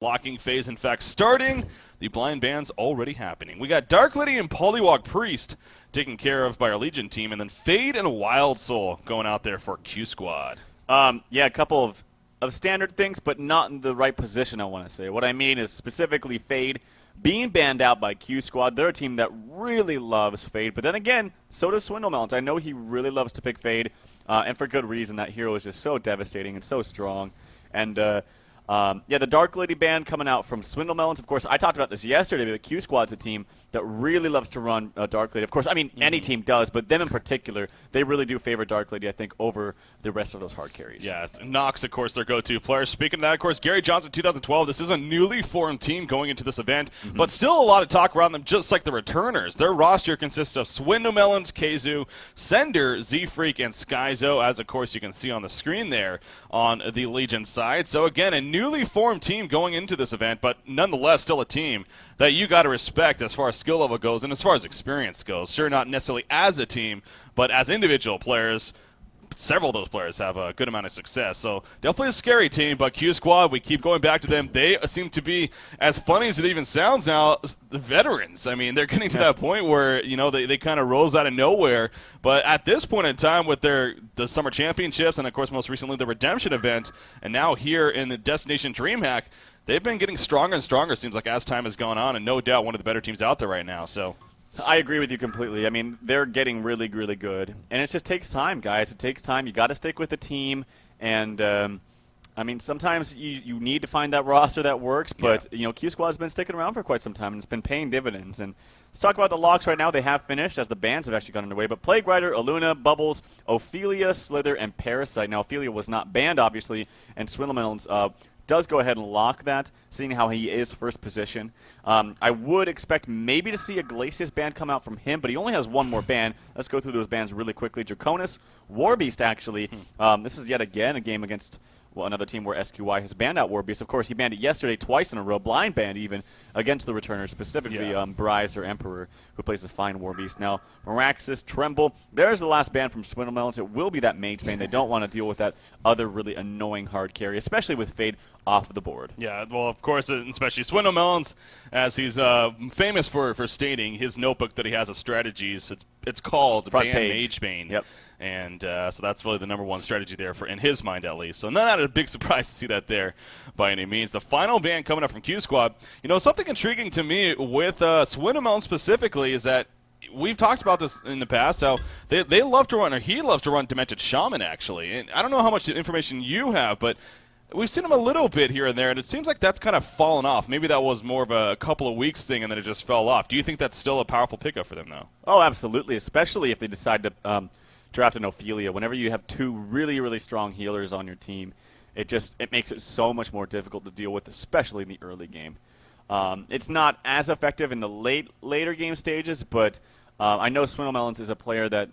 Locking phase, in fact, starting. The blind band's already happening. We got Dark Lady and Polywog Priest taken care of by our Legion team, and then Fade and Wild Soul going out there for Q Squad. Yeah, a couple of standard things, but not in the right position, I want to say. What I mean is specifically Fade being banned out by Q Squad. They're a team that really loves Fade, but then again, so does Swindlemelons. I know he really loves to pick Fade, and for good reason. That hero is just so devastating and so strong. And yeah, the Dark Lady ban coming out from Swindlemelons. Of course, I talked about this yesterday, but Q Squad's a team that really loves to run Dark Lady. Of course, I mean, any team does, but them in particular, they really do favor Dark Lady, I think, over the rest of those hard carries. Yeah, Nox, of course, their go-to player. Speaking of that, of course, Gary Johnson, 2012. This is a newly formed team going into this event, but still a lot of talk around them, just like the returners. Their roster consists of Swindlemelons, Keizu, Sender, Z-Freak, and Skyzo, as, of course, you can see on the screen there on the Legion side. So, again, a newly formed team going into this event, but nonetheless still a team that you got to respect as far as skill level goes and as far as experience goes. Sure, not necessarily as a team, but as individual players, several of those players have a good amount of success. So definitely a scary team, but Q Squad, we keep going back to them. They seem to be, as funny as it even sounds now, the veterans. I mean, they're getting to that point where, you know, they kind of rose out of nowhere. But at this point in time with the Summer Championships and, of course, most recently the Redemption event, and now here in the Destination DreamHack, they've been getting stronger and stronger, seems like, as time has gone on, and no doubt one of the better teams out there right now. So I agree with you completely. I mean, they're getting really, really good. And it just takes time, guys. It takes time. You got to stick with the team. And, I mean, sometimes you need to find that roster that works. But, you know, Q Squad's been sticking around for quite some time, and it's been paying dividends. And let's talk about the locks right now. They have finished, as the bans have actually gone underway. But Plague Rider, Aluna, Bubbles, Ophelia, Slither, and Parasite. Now, Ophelia was not banned, obviously, and Swindlemelons does go ahead and lock that, seeing how he is first position. I would expect maybe to see a Glacius ban come out from him, but he only has one more ban. Let's go through those bans really quickly. Draconis, Warbeast, actually. This is yet again a game against another team where SQY has banned out Warbeast. Of course, he banned it yesterday twice in a row, blind banned even, against the returners, specifically Bryce or Emperor, who plays a fine Warbeast. Now, Meraxis, Tremble, there's the last ban from Swindlemelons. It will be that mage ban. They don't want to deal with that other really annoying hard carry, especially with Fade off the board. Yeah, well, of course, especially Swindlemelons, as he's famous for stating his notebook that he has of strategies. It's called Ban Mage Bane. Yep. And so that's really the number one strategy there, in his mind at least. So not a big surprise to see that there by any means. The final ban coming up from Q Squad, you know, something intriguing to me with Swindlemelons specifically is that we've talked about this in the past, how they love to run, or he loves to run Demented Shaman, actually. And I don't know how much information you have, but we've seen him a little bit here and there, and it seems like that's kind of fallen off. Maybe that was more of a couple of weeks thing, and then it just fell off. Do you think that's still a powerful pickup for them, though? Oh, absolutely, especially if they decide to draft an Ophelia. Whenever you have two really, really strong healers on your team, it makes it so much more difficult to deal with, especially in the early game. It's not as effective in the later game stages, but I know Swindlemelons is a player that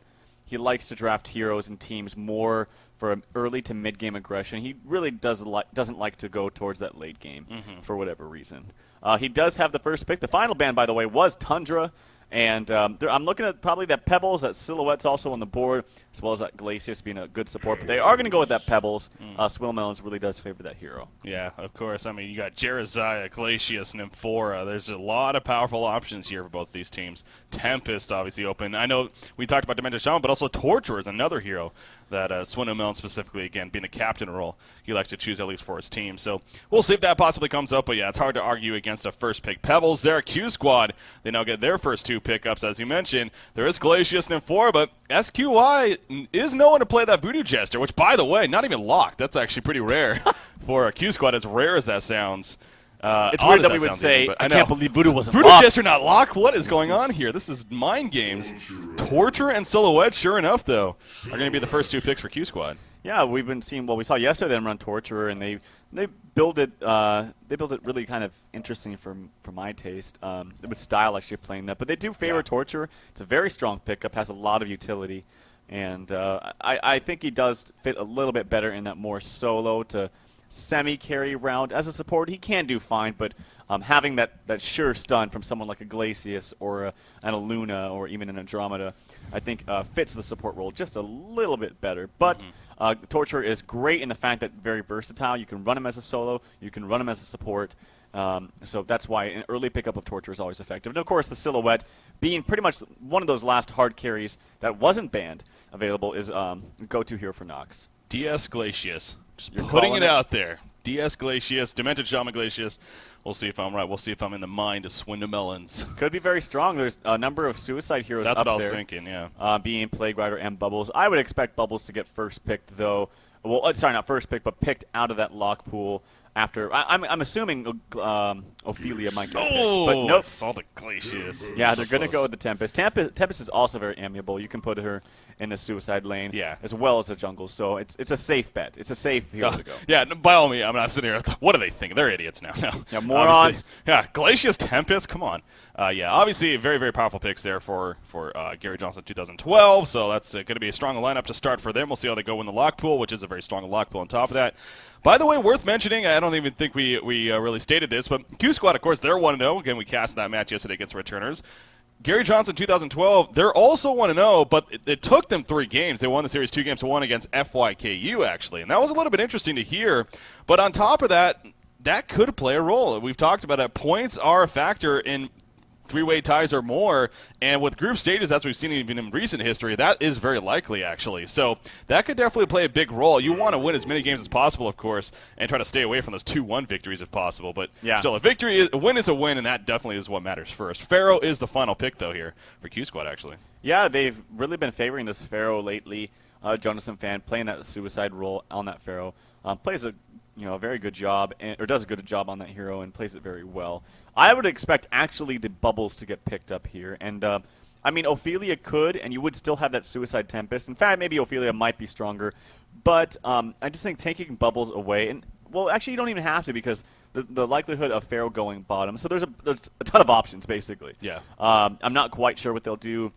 he likes to draft heroes and teams more for an early to mid-game aggression. He really doesn't like to go towards that late game for whatever reason. He does have the first pick. The final ban, by the way, was Tundra. And I'm looking at probably that Pebbles, that Silhouette's also on the board, as well as that Glacius being a good support. But they are going to go with that Pebbles. Swindlemelons really does favor that hero. Yeah, of course. I mean, you got Jeraziah, Glacius, and Amphora. There's a lot of powerful options here for both these teams. Tempest, obviously, open. I know we talked about Demented Shaman, but also Torturer is another hero that Swindlemelons specifically, again, being the captain role, he likes to choose at least for his team. So we'll see if that possibly comes up. But, yeah, it's hard to argue against a first pick. Pebbles there, Q Squad. They now get their first two pickups, as you mentioned. There is Glacius and Amphora, but SQY is known to play that Voodoo Jester, which, by the way, not even locked. That's actually pretty rare for a Q Squad, as rare as that sounds. It's weird that we would say, even, I can't believe Voodoo wasn't Voodoo locked. Jester not locked? What is going on here? This is mind games. Torture and Silhouette, sure enough, though, are going to be the first two picks for Q Squad. Yeah, we've been seeing. Well, we saw yesterday them run Torturer, and they build it. They built it really kind of interesting for my taste. It was style actually playing that, but they do favor Torturer. It's a very strong pickup, has a lot of utility, and I think he does fit a little bit better in that more solo to semi-carry round. As a support, he can do fine, but having that sure stun from someone like a Glacius or an Aluna or even an Andromeda, I think fits the support role just a little bit better. But Torturer is great in the fact that very versatile. You can run him as a solo, you can run him as a support, So that's why an early pickup of Torture is always effective. And, of course, the Silhouette being pretty much one of those last hard carries that wasn't banned available is go-to hero for Nox. DS Glacius. Just You're putting calling it it? out there. DS Glacius, Demented Shaman Glacius. We'll see if I'm right. We'll see if I'm in the mind of Swindlemelons. Could be very strong. There's a number of Suicide heroes That's up what I was there. thinking, yeah. Being Plague Rider and Bubbles. I would expect Bubbles to get first picked, though. Well, sorry, not first pick, but picked out of that lock pool after. I'm assuming Ophelia might get picked. But Oh, nope. Assault Glacius. Yeah, So they're going to close. go with the Tempest. Tempest is also very amiable. You can put her in the Suicide lane as well as the jungle. So it's a safe bet. It's a safe hero to go. Yeah, by all means, I'm not sitting here. What are they thinking? They're idiots now. No. Yeah, morons. Obviously. Yeah, Glacius Tempest. Come on. Yeah, obviously very, very powerful picks there for Gary Johnson 2012. So that's going to be a strong lineup to start for them. We'll see how they go in the lock pool, which is a very strong lock pool on top of that. By the way, worth mentioning, I don't even think we really stated this, but QsQ, of course, they're 1-0. Again, we cast that match yesterday against returners. Gary Johnson 2012, they're also 1-0, but it took them 3 games. They won the series 2-1 against FYKU, actually. And that was a little bit interesting to hear. But on top of that, that could play a role. We've talked about that. Points are a factor in 3-way ties or more, and with group stages, as we've seen even in recent history, that is very likely, actually. So that could definitely play a big role. You want to win as many games as possible, of course, and try to stay away from those 2-1 victories if possible. But still, a win is a win, and that definitely is what matters first. Pharaoh is the final pick, though, here for QsQ, actually. Yeah, they've really been favoring this Pharaoh lately. Jonathan Fan playing that Suicide role on that Pharaoh plays a very good job, or does a good job on that hero and plays it very well. I would expect actually the Bubbles to get picked up here, and I mean Ophelia could, and you would still have that Suicide Tempest. In fact, maybe Ophelia might be stronger, but I just think taking Bubbles away, and well, actually you don't even have to because the likelihood of Pharaoh going bottom. So there's a ton of options basically. Yeah. I'm not quite sure what they'll do.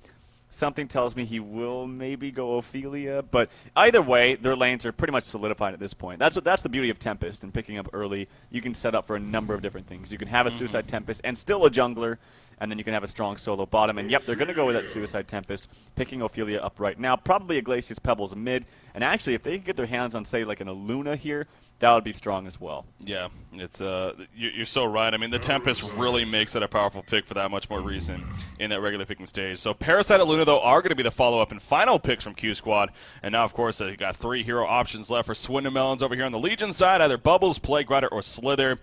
Something tells me he will maybe go Ophelia, but either way, their lanes are pretty much solidified at this point. That's the beauty of Tempest and picking up early. You can set up for a number of different things. You can have a Suicide Tempest and still a jungler, and then you can have a strong solo bottom. And yep, they're going to go with that Suicide Tempest, picking Ophelia up right now. Probably a Glacius Pebbles mid, and actually, if they get their hands on, say, like an Aluna here, that would be strong as well. Yeah, it's you're so right. I mean, the Tempest really makes it a powerful pick for that much more reason in that regular picking stage. So Parasite and Luna, though, are going to be the follow-up and final picks from QsQ. And now, of course, you got 3 hero options left for Swindlemelons over here on the Legion side, either Bubbles, Plague Rider, or Slither.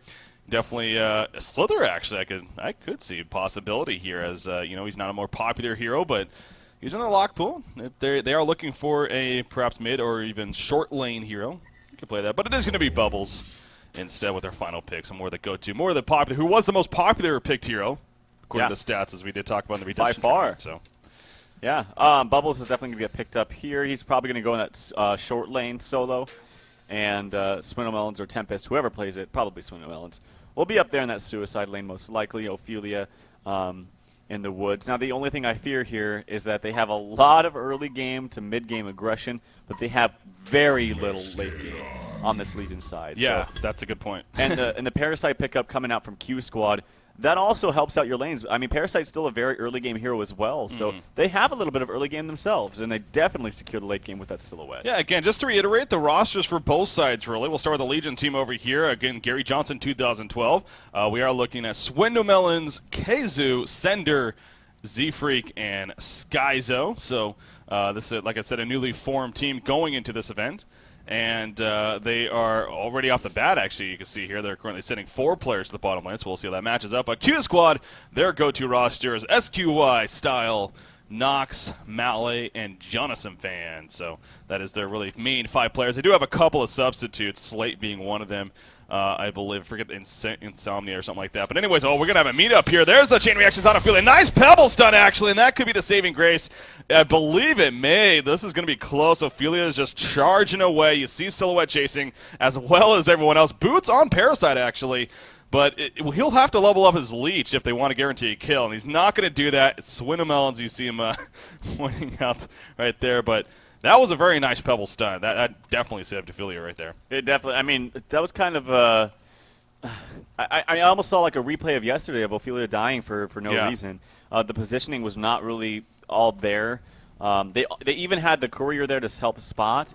Definitely Slither, actually, I could see a possibility here as, he's not a more popular hero, but he's in the lock pool. They are looking for a perhaps mid or even short lane hero. You can play that, but it is going to be Bubbles instead with their final picks and more the go-to, more of the popular, who was the most popular picked hero, according to the stats, as we did talk about in the redemption. By far. So. Yeah, Bubbles is definitely going to get picked up here. He's probably going to go in that short lane solo, and Swindlemelons or Tempest, whoever plays it, probably Swindlemelons, will be up there in that Suicide lane most likely. Ophelia in the woods. Now, the only thing I fear here is that they have a lot of early game to mid game aggression, but they have very little late game on this Legion side. Yeah, so, that's a good point. and the Parasite pickup coming out from QsQ, that also helps out your lanes. I mean, Parasite's still a very early game hero as well, so they have a little bit of early game themselves, and they definitely secure the late game with that Silhouette. Yeah, again, just to reiterate, the rosters for both sides, really. We'll start with the Legion team over here. Again, Gary Johnson, 2012. We are looking at Swindlemelons, KsQ, Sender, Z-Freak, and Skyzo. So this is, like I said, a newly formed team going into this event. And they are already off the bat, actually, you can see here. They're currently sending 4 players to the bottom lane, so we'll see how that matches up. But QsQ, their go-to roster is SQY, Style, Nox, Malay, and Jonathan Fan. So that is their really main 5 players. They do have a couple of substitutes, Slate being one of them. I believe, forget the Insomnia or something like that. But anyways, we're going to have a meetup here. There's the chain reactions on Ophelia. Nice pebble stun, actually, and that could be the saving grace. I believe it may. This is going to be close. Ophelia is just charging away. You see Silhouette chasing as well as everyone else. Boots on Parasite, actually. But he'll have to level up his leech if they want to guarantee a kill, and he's not going to do that. It's Swindlemelons. You see him pointing out right there, but that was a very nice pebble stun. That definitely saved Ophelia right there. It definitely. I mean, that was kind of. I almost saw like a replay of yesterday of Ophelia dying for no reason. The positioning was not really all there. They even had the courier there to help spot,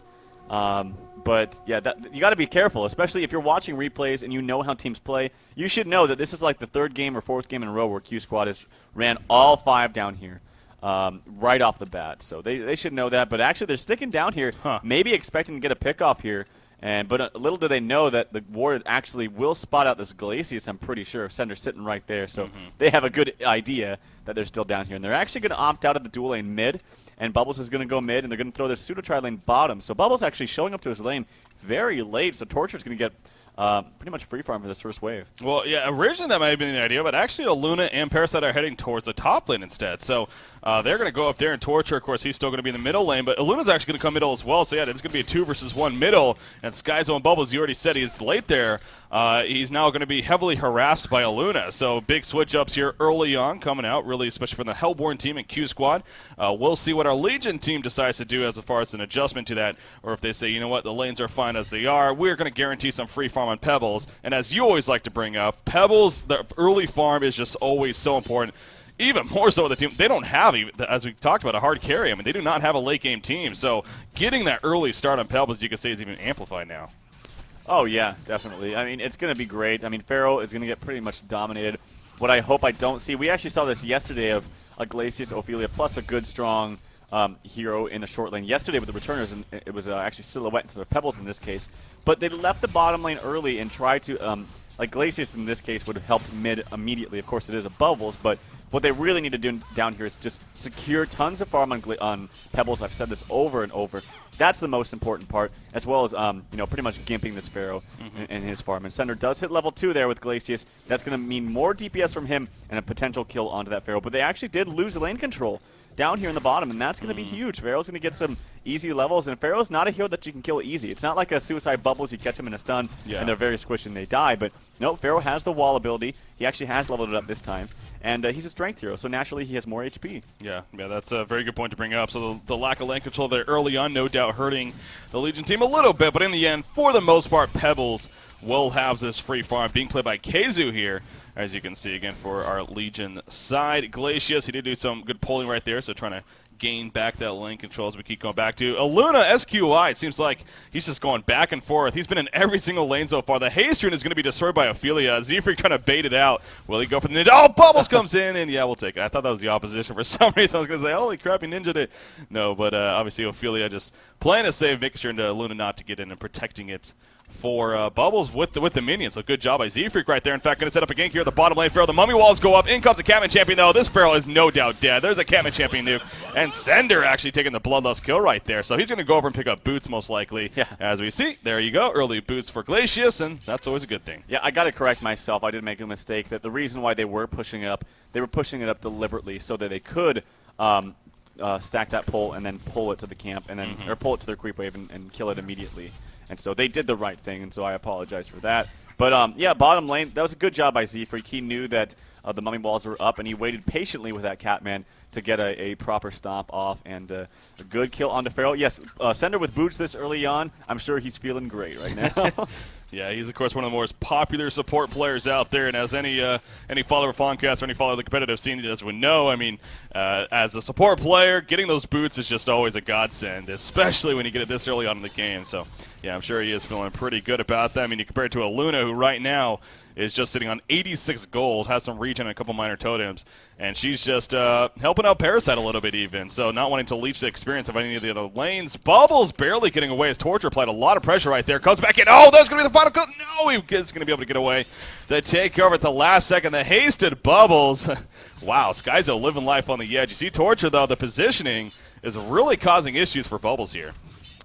But yeah, you got to be careful, especially if you're watching replays and you know how teams play. You should know that this is like the 3rd game or 4th game in a row where QsQ has ran all 5 down here right off the bat. So they should know that. But actually, they're sticking down here, maybe expecting to get a pickoff here. But little do they know that the Ward actually will spot out this Glacius, I'm pretty sure. Sender's sitting right there. So they have a good idea that they're still down here. And they're actually going to opt out of the dual lane mid. And Bubbles is going to go mid, and they're going to throw this pseudo-tri lane bottom. So Bubbles actually showing up to his lane very late. So Torture's going to get pretty much free farm for this first wave. Well, yeah, originally that might have been the idea, but actually Aluna and Parasite are heading towards the top lane instead. So they're going to go up there, and Torture, of course, he's still going to be in the middle lane, but Aluna's actually going to come middle as well. So, yeah, it's going to be a 2 versus 1 middle, and Skyzo and Bubbles, you already said he's late there. He's now going to be heavily harassed by Aluna. So big switch-ups here early on coming out, really, especially from the Hellborn team and QsQ. We'll see what our Legion team decides to do as far as an adjustment to that, or if they say, you know what, the lanes are fine as they are. We're going to guarantee some free farm on Pebbles. And as you always like to bring up, Pebbles, the early farm is just always so important. Even more so with the team, they don't have, as we talked about, a hard carry. I mean, they do not have a late-game team. So getting that early start on Pebbles, you could say, is even amplified now. Oh, yeah, definitely. I mean, it's going to be great. I mean, Pharaoh is going to get pretty much dominated. What I hope I don't see, we actually saw this yesterday of a Glacius, Ophelia, plus a good, strong hero in the short lane yesterday with the returners, and it was actually Silhouette instead of Pebbles in this case. But they left the bottom lane early and tried to, like Glacius in this case would have helped mid immediately. Of course, it is a Bubbles, but what they really need to do down here is just secure tons of farm on Pebbles. I've said this over and over. That's the most important part, as well as pretty much gimping this Pharaoh in his farm. And Sender does hit level 2 there with Glacius. That's going to mean more DPS from him and a potential kill onto that Pharaoh. But they actually did lose the lane control down here in the bottom, and that's going to be huge. Pharaoh's going to get some easy levels, and Pharaoh's not a hero that you can kill easy. It's not like a Suicide Bubbles. You catch him in a stun, and they're very squished and they die. But no, Pharaoh has the wall ability. He actually has leveled it up this time, and he's a strength hero, so naturally he has more HP. Yeah, that's a very good point to bring up. So the lack of lane control there early on, no doubt hurting the Legion team a little bit, but in the end, for the most part, Pebbles will have this free farm being played by QsQ here, as you can see again for our Legion side. Glacius, he did do some good pulling right there, so trying to gain back that lane control as we keep going back to Aluna SQI. It seems like he's just going back and forth. He's been in every single lane so far. The haste rune is going to be destroyed by Ophelia. Zephyr trying to bait it out. Will he go for the ninja? Oh, Bubbles comes in, and yeah, we'll take it. I thought that was the opposition for some reason. I was going to say, holy crap, he ninja'd it. No, but obviously Ophelia just playing it safe, making sure to Aluna not to get in and protecting it for Bubbles with the minions. So good job by Z-Freak right there. In fact, going to set up a gank here at the bottom lane. Pharaoh, the mummy walls go up. In comes the Catman champion, though. This Pharaoh is no doubt dead. There's a Catman champion nuke. And Sender actually taking the bloodlust kill right there. So he's going to go over and pick up boots most likely. Yeah. As we see, there you go. Early boots for Glacius, and that's always a good thing. Yeah, I got to correct myself. I did make a mistake. That the reason why they were pushing it up deliberately so that they could stack that pull and then pull it to the camp and then or pull it to their creep wave and kill it immediately. And so they did the right thing, and so I apologize for that. But yeah, bottom lane, that was a good job by Z-Freak. He knew that the mummy walls were up, and he waited patiently with that Catman to get a proper stomp off and a good kill onto Pharaoh. Yes, Sender with boots this early on. I'm sure he's feeling great right now. Yeah, he's, of course, one of the most popular support players out there, and as any follower of Foncast or any follower of the competitive scene as would know, I mean, as a support player, getting those boots is just always a godsend, especially when you get it this early on in the game. So, yeah, I'm sure he is feeling pretty good about that. I mean, you compare it to Aluna, who right now is just sitting on 86 gold, has some regen and a couple minor totems, and she's just helping out Parasite a little bit even, so not wanting to leech the experience of any of the other lanes. Bubbles barely getting away as Torture applied a lot of pressure right there. Comes back in. Oh, that's going to be the final cut. No, he's going to be able to get away. The takeover at the last second. The hasted Bubbles. Wow, Skyzo living life on the edge. You see Torture, though, the positioning is really causing issues for Bubbles here.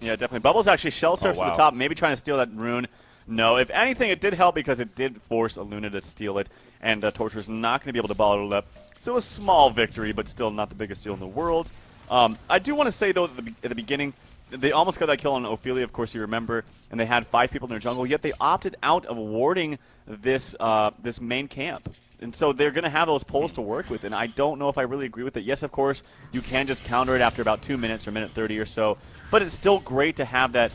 Yeah, definitely. Bubbles actually shell surfs to the top, maybe trying to steal that rune. No, if anything, it did help because it did force Aluna to steal it, and Torture's not going to be able to bottle it up. So a small victory, but still not the biggest deal in the world. I do want to say, though, at the beginning, they almost got that kill on Ophelia, of course you remember, and they had 5 people in their jungle, yet they opted out of warding this this main camp. And so they're going to have those pulls to work with, and I don't know if I really agree with it. Yes, of course, you can just counter it after about 2 minutes or minute 30 or so, but it's still great to have that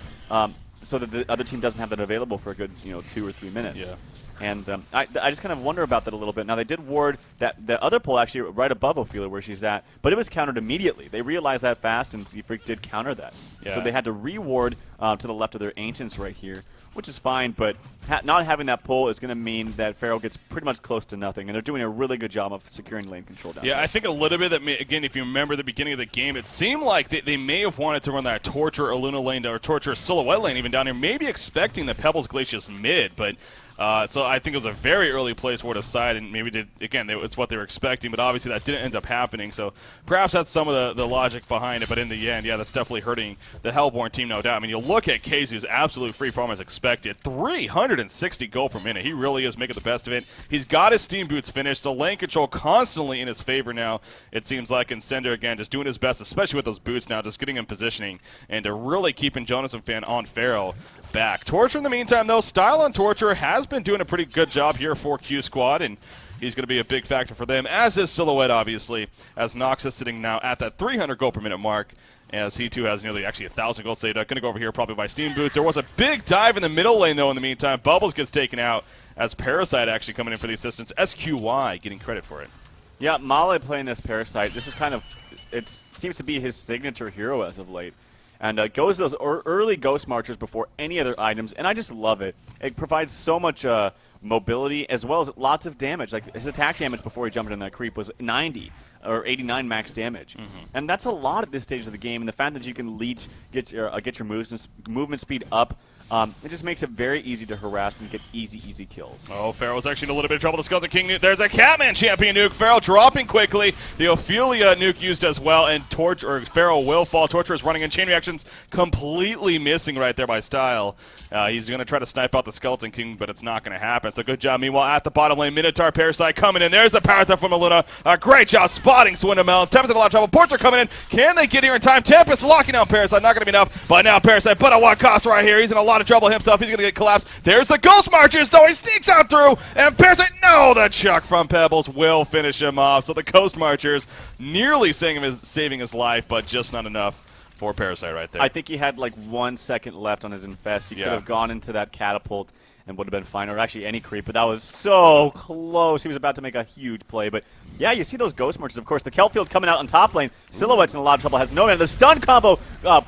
so that the other team doesn't have that available for a good 2 or 3 minutes. Yeah. And I just kind of wonder about that a little bit. Now, they did ward the other pole actually right above Ophelia where she's at, but it was countered immediately. They realized that fast, and Z-Freak did counter that. Yeah. So they had to reward to the left of their Ancients right here, which is fine, but not having that pole is going to mean that Pharaoh gets pretty much close to nothing, and they're doing a really good job of securing lane control down there. I think a little bit that, again, if you remember the beginning of the game, it seemed like they may have wanted to run that Torture or Luna lane, or Torture Silhouette lane even down here, maybe expecting the Pebbles Glacius mid, but so I think it was a very early place for it to side, and maybe it's what they were expecting, but obviously that didn't end up happening. So perhaps that's some of the logic behind it. But in the end, yeah, that's definitely hurting the Hellborn team, no doubt. I mean, you look at KZU's absolute free farm as expected, 360 gold per minute. He really is making the best of it. He's got his Steam Boots finished, so lane control constantly in his favor now. It seems like, and Sender again just doing his best, especially with those boots now, just getting him positioning and really keeping Jonas and Fan on Pharaoh back. Torture in the meantime, though, Style on Torture has been doing a pretty good job here for Q Squad, and he's going to be a big factor for them, as is Silhouette, obviously, as Nox is sitting now at that 300 gold per minute mark, as he too has nearly actually 1,000 gold saved. Going to go over here probably by Steam Boots. There was a big dive in the middle lane, though, in the meantime. Bubbles gets taken out as Parasite actually coming in for the assistance. SQY getting credit for it. Yeah, Male playing this Parasite. This is kind of, it seems to be his signature hero as of late. And goes those early Ghost Marchers before any other items, and I just love it. It provides so much mobility as well as lots of damage. Like his attack damage before he jumped in that creep was 90 or 89 max damage, and that's a lot at this stage of the game. And the fact that you can get your movement speed up. It just makes it very easy to harass and get easy kills. Oh, Pharaoh's actually in a little bit of trouble. The Skeleton King nuke. There's a Catman champion nuke. Pharaoh dropping quickly. The Ophelia nuke used as well, and Pharaoh will fall. Torture is running in. Chain reactions completely missing right there by Style. He's going to try to snipe out the Skeleton King, but it's not going to happen. So good job. Meanwhile, at the bottom lane, Minotaur Parasite coming in. There's the power theft from Luna. Great job spotting Swindle Melons. Tempest in a lot of trouble. Ports are coming in. Can they get here in time? Tempest locking down Parasite. Not going to be enough. But now Parasite, but at what cost right here? He's in a lot of trouble himself. He's going to get collapsed. There's the Ghost Marchers, so he sneaks out through, and Parasite, no, the chuck from Pebbles will finish him off. So the Ghost Marchers nearly saving his life, but just not enough for Parasite right there. I think he had like 1 second left on his infest. He could have gone into that catapult and would have been fine, or actually any creep, but that was so close. He was about to make a huge play, but yeah, you see those Ghost Marches, of course. The Kelfield coming out on top lane. Silhouette's in a lot of trouble, has no mana. The stun combo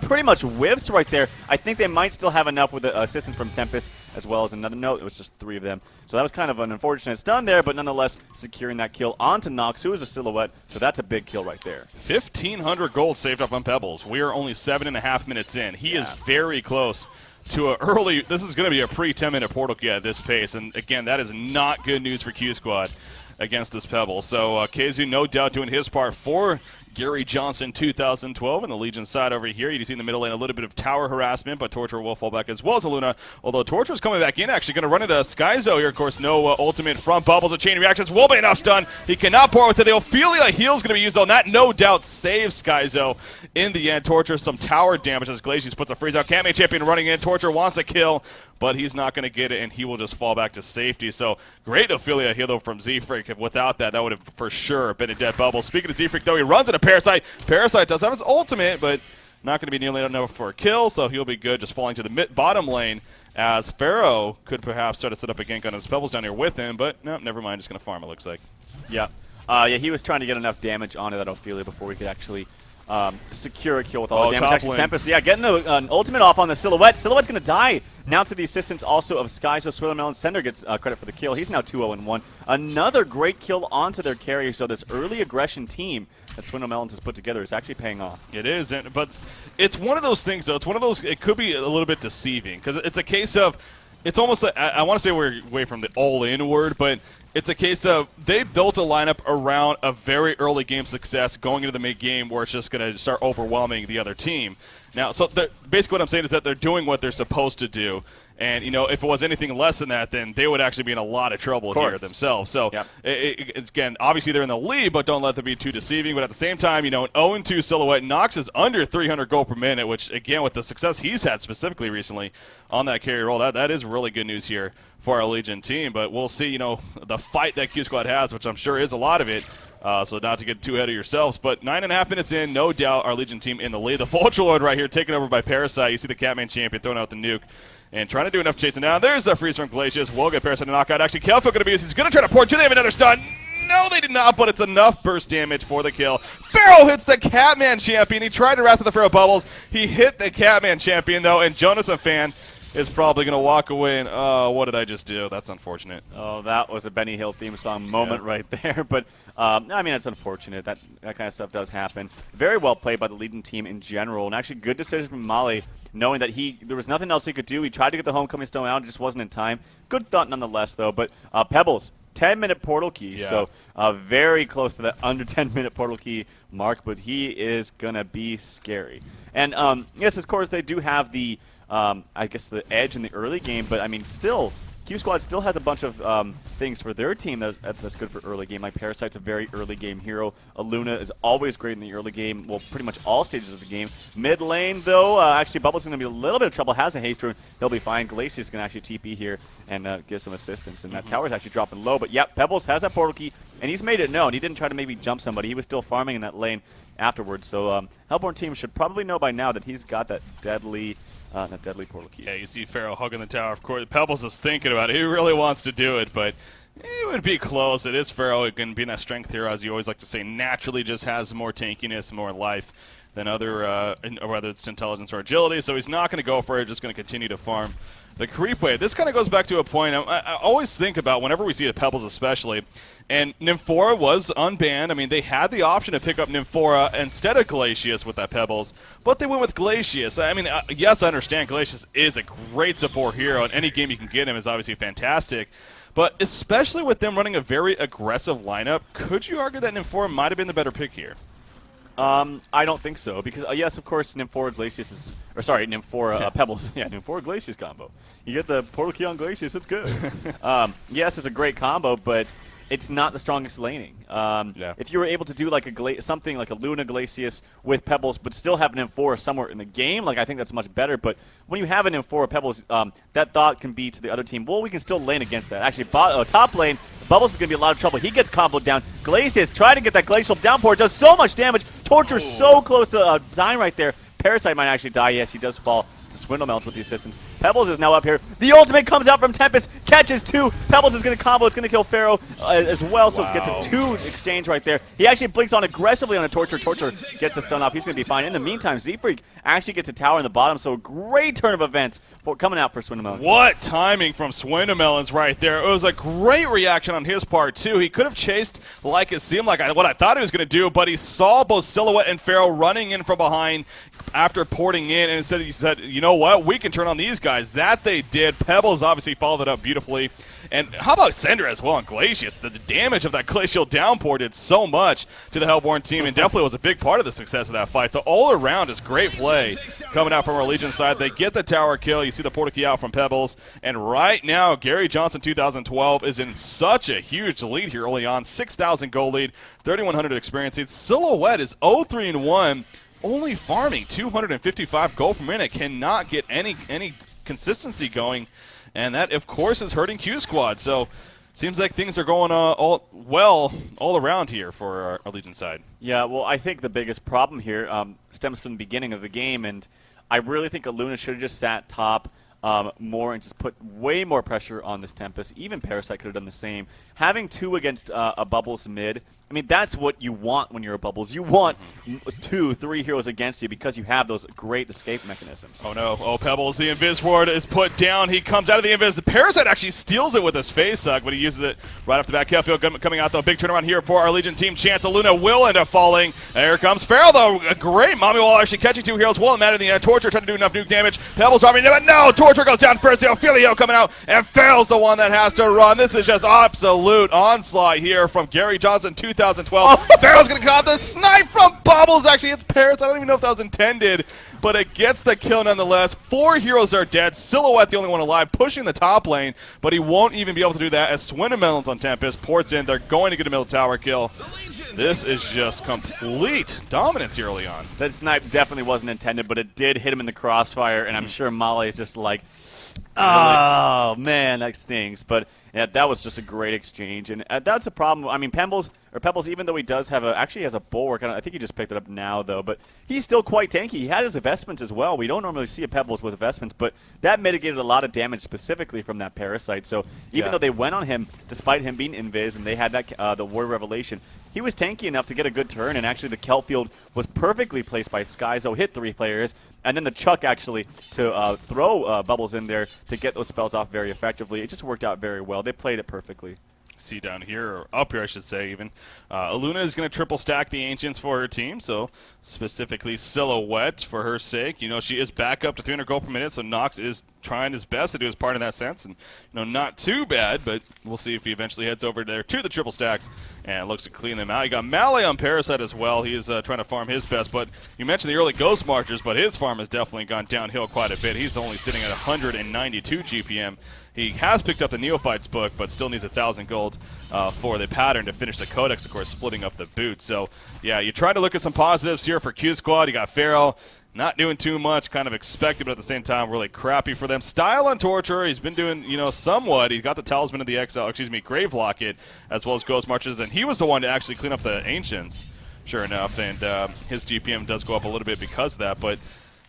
pretty much whiffs right there. I think they might still have enough with the assistance from Tempest, as well as another note. It was just 3 of them. So that was kind of an unfortunate stun there, but nonetheless securing that kill onto Nox, who is a Silhouette, so that's a big kill right there. 1,500 gold saved up on Pebbles. We are only 7.5 minutes in. He is very close to an early. This is going to be a pre-10-minute portal key at this pace, and again, that is not good news for Q Squad against this Pebble. So KZU no doubt doing his part for Gary Johnson 2012 on the Legion side over here. You see in the middle lane a little bit of tower harassment, but Torture will fall back as well as Luna. Although Torture's coming back in, actually going to run into Skyzo here. Of course, no ultimate from Bubbles. A chain reactions will be enough stun. He cannot pour with it. The Ophelia heal's going to be used on that. No doubt saves Skyzo in the end. Torture some tower damage as Glacius puts a freeze out. Catman champion running in. Torture wants a kill, but he's not going to get it, and he will just fall back to safety. So great Ophelia heal though from Z-Freak. Without that, that would have for sure been a dead Bubble. Speaking of Z-Freak, though, he runs into Parasite. Parasite does have his ultimate, but not going to be nearly enough for a kill, so he'll be good, just falling to the bottom lane, as Pharaoh could perhaps try to set up a gank on his Pebbles down here with him, but no, never mind, just going to farm, it looks like. Yeah. Yeah, he was trying to get enough damage onto that Ophelia before we could actually secure a kill with all the damage. Actually, Tempest, yeah, getting an ultimate off on the Silhouette. Silhouette's going to die. Now to the assistance also of Sky, so Swillermelon Sender gets credit for the kill. He's now 2-0-1. Another great kill onto their carry, so this early aggression team that Swindlemelons has put together is actually paying off. It is, but it's one of those things, though. It's one of those, it could be a little bit deceiving, because it's a case of, it's almost like, I want to say we're away from the all-in word, but it's a case of they built a lineup around a very early game success going into the mid-game where it's just going to start overwhelming the other team. Now, so basically what I'm saying is that they're doing what they're supposed to do. And, you know, if it was anything less than that, then they would actually be in a lot of trouble here themselves. So, again, obviously they're in the lead, but don't let them be too deceiving. But at the same time, you know, an 0-2 Silhouette. Nox is under 300 gold per minute, which, again, with the success he's had specifically recently on that carry role, that is really good news here for our Legion team. But we'll see, you know, the fight that Q Squad has, which I'm sure is a lot of it. So not to get too ahead of yourselves, but 9.5 minutes in, no doubt our Legion team in the lead. The Vulture Lord right here taken over by Parasite. You see the Catman champion throwing out the nuke. and trying to do enough chasing down. There's the freeze from Glacius. Will get Parasite to knock out. Actually, Kelfield going to be used. He's going to try to port. Do they have another stun? No, they did not, but it's enough burst damage for the kill. Pharaoh hits the Catman champion. He tried to wrestle the Pharaoh bubbles. He hit the Catman champion, though, and Jonathan Fan is probably going to walk away and, oh, what did I just do? That's unfortunate. Oh, that was a Benny Hill theme song moment right there. But, I mean, it's unfortunate. That kind of stuff does happen. Very well played by the leading team in general. And actually, good decision from Molly, knowing that there was nothing else he could do. He tried to get the homecoming stone out. It just wasn't in time. Good thought nonetheless, though. But Pebbles, 10-minute portal key. Yeah. So very close to that under 10-minute portal key mark. But he is going to be scary. And, yes, of course, they do have the I guess the edge in the early game, but I mean, still, QsQ still has a bunch of things for their team that's good for early game. Like Parasite's a very early game hero. Aluna is always great in the early game. Well, pretty much all stages of the game. Mid lane, though, actually Bubble's going to be a little bit of trouble. Has a haste rune. He'll be fine. Glacius can actually TP here and give some assistance. And that tower's actually dropping low. But yep, Pebbles has that portal key, and he's made it known. He didn't try to maybe jump somebody. He was still farming in that lane afterwards. So Hellborn team should probably know by now that he's got that deadly portal key. Yeah, you see Pharaoh hugging the tower. Of course, Pebbles is thinking about it. He really wants to do it, but it would be close. It is Pharaoh. It can be that strength hero, as you always like to say, naturally just has more tankiness, more life than other, whether it's intelligence or agility. So he's not going to go for it. Just going to continue to farm the creep wave. This kind of goes back to a point I always think about whenever we see the Pebbles especially. And Nymphora was unbanned. I mean, they had the option to pick up Nymphora instead of Glacius with that Pebbles, but they went with Glacius. I mean, yes, I understand Glacius is a great support hero, and any game you can get him is obviously fantastic. But especially with them running a very aggressive lineup, could you argue that Nymphora might have been the better pick here? I don't think so, because yes, of course, Nymphora Glacius is, or sorry, Nymphora Pebbles. Yeah, Nymphora Glacius combo. You get the portal key on Glacius, it's good. Yes, it's a great combo, but it's not the strongest laning. If you were able to do like something like a Luna Glacius with Pebbles, but still have an Nymphora somewhere in the game, like I think that's much better. But when you have an Nymphora Pebbles, that thought can be to the other team, well, we can still lane against that. Actually, top lane, Bubbles is going to be a lot of trouble. He gets comboed down. Glacius trying to get that glacial downpour. Does so much damage. Torture so close to dying right there. Parasite might actually die. Yes, he does fall to Swindle Melts with the assistance. Pebbles is now up here. The ultimate comes out from Tempest. Catches two. Pebbles is going to combo. It's going to kill Pharaoh as well. So it gets a 2 exchange right there. He actually blinks on aggressively on a Torture. Torture gets the stun off. He's going to be fine. In the meantime, Z-Freak actually gets a tower in the bottom. So a great turn of events coming out for Swindle Melons. What timing from Swindle Melons right there. It was a great reaction on his part, too. He could have chased like it seemed like what I thought he was going to do, but he saw both Silhouette and Pharaoh running in from behind after porting in, and instead he said, you know what, we can turn on these guys. That they did. Pebbles obviously followed it up beautifully. And how about Sender as well on Glacius? The damage of that glacial downpour did so much to the Hellborn team and definitely was a big part of the success of that fight. So all around is great play coming out from our Legion side. They get the tower kill. You see the portal key out from Pebbles. And right now, Gary Johnson 2012 is in such a huge lead here early on. 6,000 gold lead, 3,100 experience. Silhouette is 0-3-1. Only farming 255 gold per minute, cannot get any consistency going, and that, of course, is hurting QsQ. So seems like things are going all around here for our Legion side. Yeah, well, I think the biggest problem here stems from the beginning of the game, and I really think Aluna should have just sat top more and just put way more pressure on this Tempest. Even Parasite could have done the same. Having 2 against a Bubbles mid, I mean, that's what you want when you're a Bubbles. You want 2, 3 heroes against you because you have those great escape mechanisms. Oh, no. Oh, Pebbles, the Invis ward is put down. He comes out of the Invis. Parasite actually steals it with his face hug, but he uses it right off the back. Kelfield coming out, though. Big turnaround here for our Legion team. Chance Aluna will end up falling. There comes Pharaoh, though. A great Mommy Wall actually catching 2 heroes. Will matter in the end. Torture trying to do enough nuke damage. Pebbles dropping, but no! Torture goes down first. The Ophelio coming out, and Pharaoh's the one that has to run. This is just absolute onslaught here from Gary Johnson 2012. Pharaoh's going to caught the snipe from Bubbles. Actually, it's Paris. I don't even know if that was intended, but it gets the kill nonetheless. 4 heroes are dead. Silhouette, the only one alive, pushing the top lane, but he won't even be able to do that as Swindle Melons on Tempest ports in. They're going to get a middle tower kill. This is just complete dominance here early on. That snipe definitely wasn't intended, but it did hit him in the crossfire, and I'm sure Molly is just like, oh, man, that stings. But Yeah, that was just a great exchange, and that's a problem. I mean, Pebbles, even though he does have actually has a bulwark, I think he just picked it up now, though, but he's still quite tanky. He had his investments as well. We don't normally see a Pebbles with investments, but that mitigated a lot of damage specifically from that Parasite. So even though they went on him, despite him being invis, and they had that the Warrior Revelation, he was tanky enough to get a good turn, and actually the Kelp field was perfectly placed by Skyzo, hit 3 players, and then the Chuck actually to throw bubbles in there to get those spells off very effectively. It just worked out very well. They played it perfectly. See down here, or up here I should say even, Aluna is going to triple stack the Ancients for her team, so specifically Silhouette for her sake. You know, she is back up to 300 gold per minute, so Nox is trying his best to do his part in that sense, and not too bad, but we'll see if he eventually heads over there to the triple stacks and looks to clean them out. You got Melee on Parasite as well. He is trying to farm his best, but you mentioned the early Ghost Marchers, but his farm has definitely gone downhill quite a bit. He's only sitting at 192 GPM. He has picked up the Neophytes book, but still needs 1,000 gold for the pattern to finish the Codex, of course, splitting up the boot. So, yeah, you try to look at some positives here for Q Squad. You got Pharaoh, not doing too much, kind of expected, but at the same time, really crappy for them. Style on Torturer, he's been doing, somewhat. He's got the Talisman of the Exile, Grave Locket, as well as Ghost Marches, and he was the one to actually clean up the Ancients, sure enough, and his GPM does go up a little bit because of that, but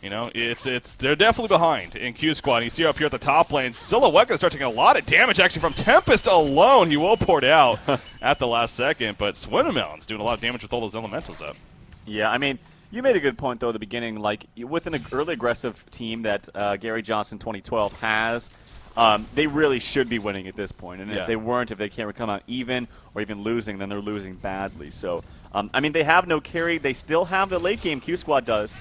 they're definitely behind in Q Squad. You see up here at the top lane, Silhouette going to start taking a lot of damage actually from Tempest alone. He will pour it out at the last second, but Swinmelon's doing a lot of damage with all those elementals up. Yeah, I mean, you made a good point though at the beginning. Like with an early aggressive team that Gary Johnson 2012 has, they really should be winning at this point. And if they weren't, if they can't come out even or even losing, then they're losing badly. So, I mean, they have no carry. They still have the late game. Q Squad does.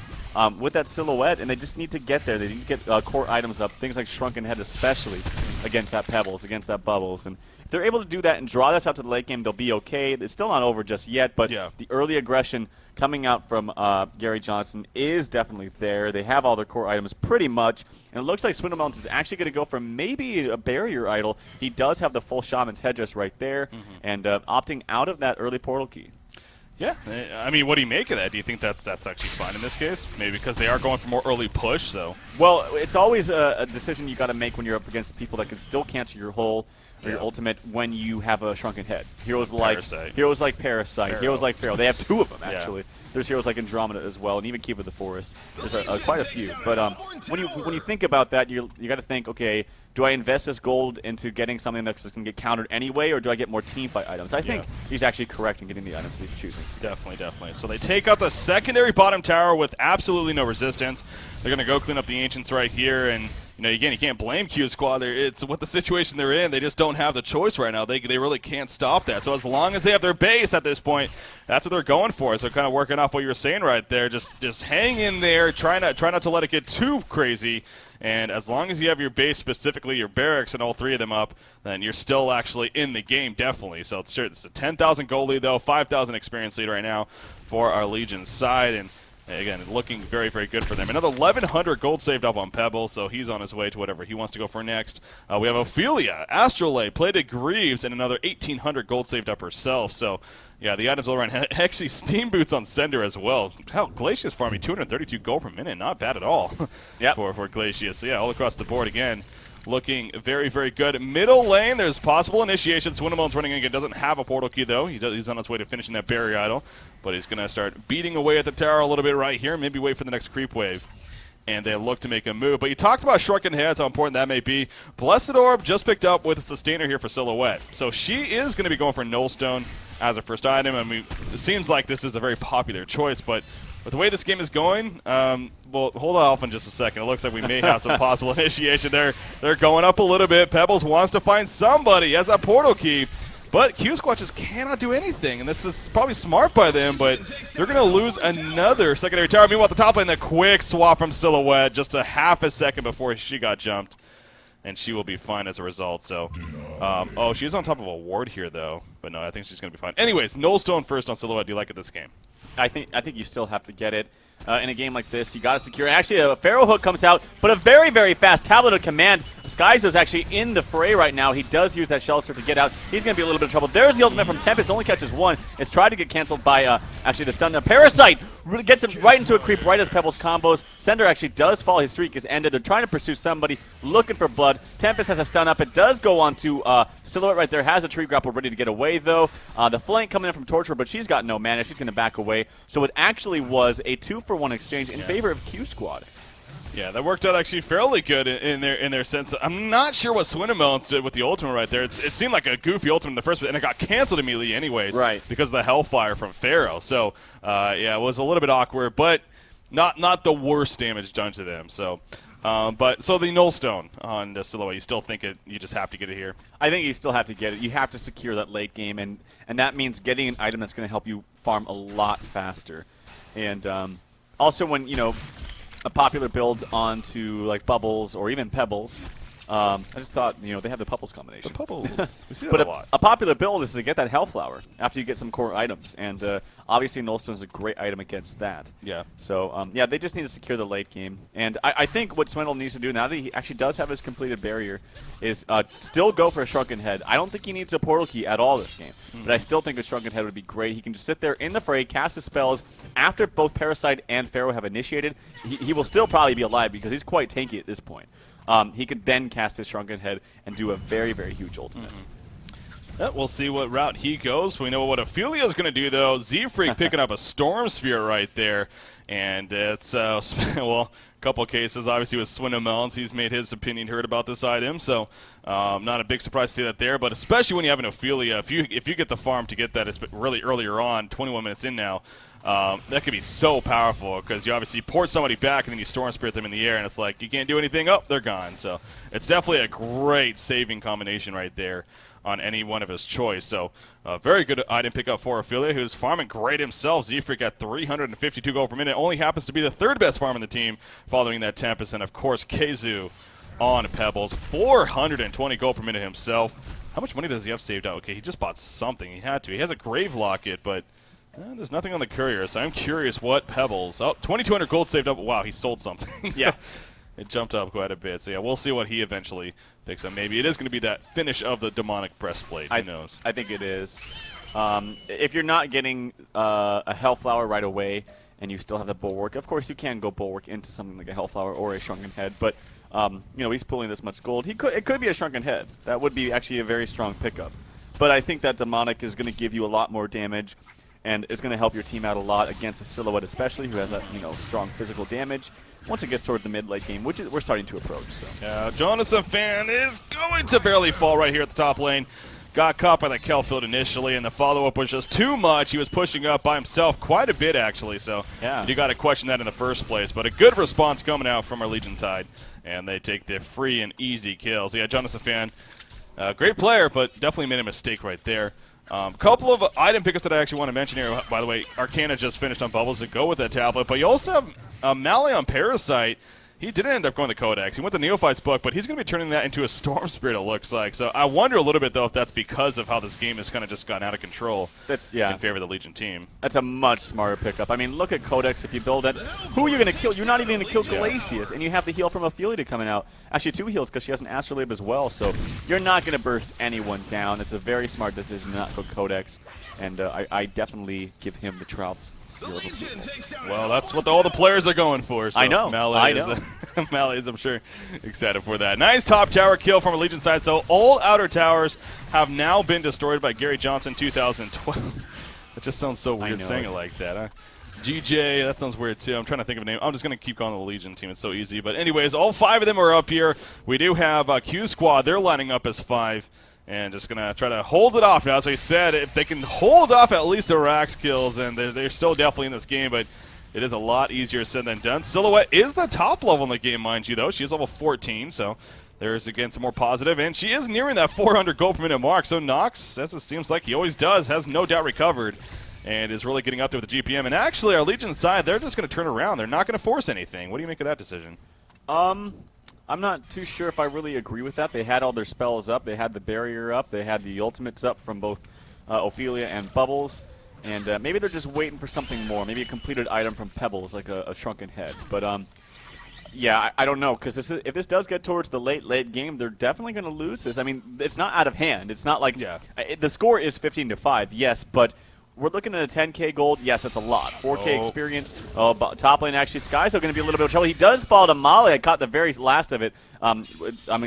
With that Silhouette, and they just need to get there. They need to get core items up, things like Shrunken Head especially, against that Pebbles, against that Bubbles. And if they're able to do that and draw this out to the late game, they'll be okay. It's still not over just yet, but the early aggression coming out from Gary Johnson is definitely there. They have all their core items pretty much, and it looks like Swindlemelons is actually going to go for maybe a barrier idol. He does have the full Shaman's Headdress right there, and opting out of that early portal key. Yeah, I mean, what do you make of that? Do you think that's actually fine in this case? Maybe because they are going for more early push, so. Well, it's always a decision you got to make when you're up against people that can still cancel your whole or your ultimate when you have a Shrunken Head. Heroes like Parasite, heroes like Pharaoh. They have 2 of them actually. There's heroes like Andromeda as well, and even Keep of the Forest. There's quite a few. But when you think about that, you got to think, okay, do I invest this gold into getting something that's just going to get countered anyway, or do I get more teamfight items? I think he's actually correct in getting the items he's choosing. Definitely. So they take out the secondary bottom tower with absolutely no resistance. They're going to go clean up the Ancients right here, and again, you can't blame Q Squad. It's what the situation they're in. They just don't have the choice right now. They really can't stop that. So as long as they have their base at this point, that's what they're going for. So kind of working off what you were saying right there. Just hang in there. Try not to let it get too crazy. And as long as you have your base, specifically your barracks and all 3 of them up, then you're still actually in the game, definitely. So it's a 10,000 gold lead, though, 5,000 experience lead right now for our Legion side. And again, looking very, very good for them. Another 1,100 gold saved up on Pebble, so he's on his way to whatever he wants to go for next. We have Ophelia, Astrolabe, Plated Greaves, and another 1,800 gold saved up herself. So, yeah, the items all around. Actually, Steam Boots on Sender as well. Hell, Glacius farming 232 gold per minute. Not bad at all for Glacius. So, yeah, all across the board again. Looking very, very good. Middle lane, there's possible initiation. Swindelmone's running again. Doesn't have a portal key, though. He's on his way to finishing that barrier idol. But he's going to start beating away at the tower a little bit right here. Maybe wait for the next creep wave. And they look to make a move. But you talked about Shrunken Heads, how important that may be. Blessed Orb just picked up with a Sustainer here for Silhouette. So she is going to be going for Nullstone as her first item. I mean, it seems like this is a very popular choice, but with the way this game is going, well, hold off in just a second. It looks like we may have some possible initiation. They're going up a little bit. Pebbles wants to find somebody. He has that portal key. But QsQ just cannot do anything, and this is probably smart by them, but they're going to lose another secondary tower. Meanwhile, at the top lane, the quick swap from Silhouette, just a half a second before she got jumped, and she will be fine as a result. So, oh, she's on top of a ward here, though, but no, I think she's going to be fine. Anyways, Nullstone first on Silhouette. Do you like it this game? I think you still have to get it. In a game like this, you got to secure it. Actually, a Pharaoh Hook comes out, but a very, very fast Tablet of Command. Skyzo's actually in the fray right now. He does use that shell surf to get out. He's going to be a little bit of trouble. There's the ultimate from Tempest. Only catches one. It's tried to get canceled by actually the stun. Now Parasite really gets him right into a creep right as Pebbles combos. Sender actually does fall. His streak is ended. They're trying to pursue somebody, looking for blood. Tempest has a stun up. It does go on to Silhouette right there. Has a tree grapple ready to get away, though. The flank coming in from Torture, but she's got no mana. She's going to back away. So it actually was a 2-for-1 exchange in favor of Q Squad. Yeah, that worked out actually fairly good in their sense. I'm not sure what Swindamelons did with the ultimate right there. It seemed like a goofy ultimate in the first, and it got canceled immediately anyways, right? Because of the Hellfire from Pharaoh. So yeah, it was a little bit awkward, but not the worst damage done to them. So. But the Nullstone on the Silhouette, you still think you just have to get it here? I think you still have to get it. You have to secure that late game, and that means getting an item that's going to help you farm a lot faster. And also when, a popular build onto like Bubbles or even Pebbles, I just thought, they have the Pebbles combination. The Pebbles. We see that but a lot. A popular build is to get that Hellflower after you get some core items. And obviously Nullstone is a great item against that. Yeah. So, yeah, they just need to secure the late game. And I think what Swindle needs to do now that he actually does have his completed barrier is still go for a Shrunken Head. I don't think he needs a Portal Key at all this game. But I still think a Shrunken Head would be great. He can just sit there in the fray, cast his spells. After both Parasite and Pharaoh have initiated, he will still probably be alive because he's quite tanky at this point. He could then cast his Shrunken Head and do a very, very huge ultimate. Yeah, we'll see what route he goes. We know what Ophelia is going to do, though. Z-Freak picking up a Storm Spear right there. And it's, well, a couple of cases, obviously, with Swindamelons. He's made his opinion heard about this item. So not a big surprise to see that there. But especially when you have an Ophelia, if you get the farm to get that really earlier on, 21 minutes in now, that could be so powerful because you obviously port somebody back and then you Storm Spirit them in the air, and it's like you can't do anything. Oh, they're gone. So it's definitely a great saving combination right there on any one of his choice. So very good item pickup for Ophelia, who's farming great himself. Z-Freak at 352 gold per minute. Only happens to be the third best farm in the team following that Tempest. And, of course, KsQ on Pebbles. 420 gold per minute himself. How much money does he have saved out? Okay, he just bought something. He had to. He has a Grave Locket, but there's nothing on the courier. So I'm curious what Pebbles. Oh, 2,200 gold saved up. Wow, he sold something. Yeah. It jumped up quite a bit. So, yeah, we'll see what he eventually picks up. Maybe it is going to be that finish of the Demonic Breastplate. Who knows? I think it is. If you're not getting a Hellflower right away and you still have the Bulwark, of course you can go Bulwark into something like a Hellflower or a Shrunken Head. But, he's pulling this much gold. It could be a Shrunken Head. That would be actually a very strong pickup. But I think that Demonic is going to give you a lot more damage. And it's going to help your team out a lot against a Silhouette especially, who has a strong physical damage. Once it gets toward the mid-late game, which we're starting to approach. So. Yeah, Jonathan Fan is going to barely fall right here at the top lane. Got caught by the Kelfield initially, and the follow-up was just too much. He was pushing up by himself quite a bit, actually. So yeah. You got to question that in the first place. But a good response coming out from our Legion side, and they take the free and easy kills. Yeah, Jonathan Fan, great player, but definitely made a mistake right there. Couple of item pickups that I actually want to mention here. By the way, Arcana just finished on Bubbles to go with that tablet, but you also have Mally on Parasite. He didn't end up going to Codex. He went to Neophyte's book, but he's going to be turning that into a Storm Spirit, it looks like. So I wonder a little bit, though, if that's because of how this game has kind of just gotten out of control in favor of the Legion team. That's a much smarter pickup. I mean, look at Codex. If you build it, who are you going to kill? You're not even going to kill Glacius, and you have the heal from Ophelia coming out. Actually, 2 heals because she has an Astrolabe as well, so you're not going to burst anyone down. It's a very smart decision to not go Codex, and I definitely give him the Trout. Well, that's what all the players are going for. So I know. Mally is, I'm sure, excited for that. Nice top tower kill from a Legion side. So all outer towers have now been destroyed by Gary Johnson 2012. That just sounds so weird saying it like that, huh? GJ, that sounds weird too. I'm trying to think of a name. I'm just going to keep calling the Legion team. It's so easy. But anyways, all 5 of them are up here. We do have Q Squad. They're lining up as 5. And just going to try to hold it off. Now, as I said, if they can hold off at least the Rax kills, and they're still definitely in this game, but it is a lot easier said than done. Silhouette is the top level in the game, mind you, though. She is level 14, so there's, again, some more positive. And she is nearing that 400 gold per minute mark. So Nox, as it seems like he always does, has no doubt recovered and is really getting up there with the GPM. And actually, our Legion side, they're just going to turn around. They're not going to force anything. What do you make of that decision? I'm not too sure if I really agree with that. They had all their spells up. They had the barrier up. They had the ultimates up from both Ophelia and Bubbles. And maybe they're just waiting for something more. Maybe a completed item from Pebbles, like a Shrunken Head. But Yeah, I don't know, because if this does get towards the late game, they're definitely going to lose this. I mean, it's not out of hand. It's not like the score is 15-5, yes, but we're looking at a 10K gold. Yes, that's a lot. 4K experience. Top lane actually, Sky's going to be a little bit of trouble. He does fall to Molly. I caught the very last of it. I'm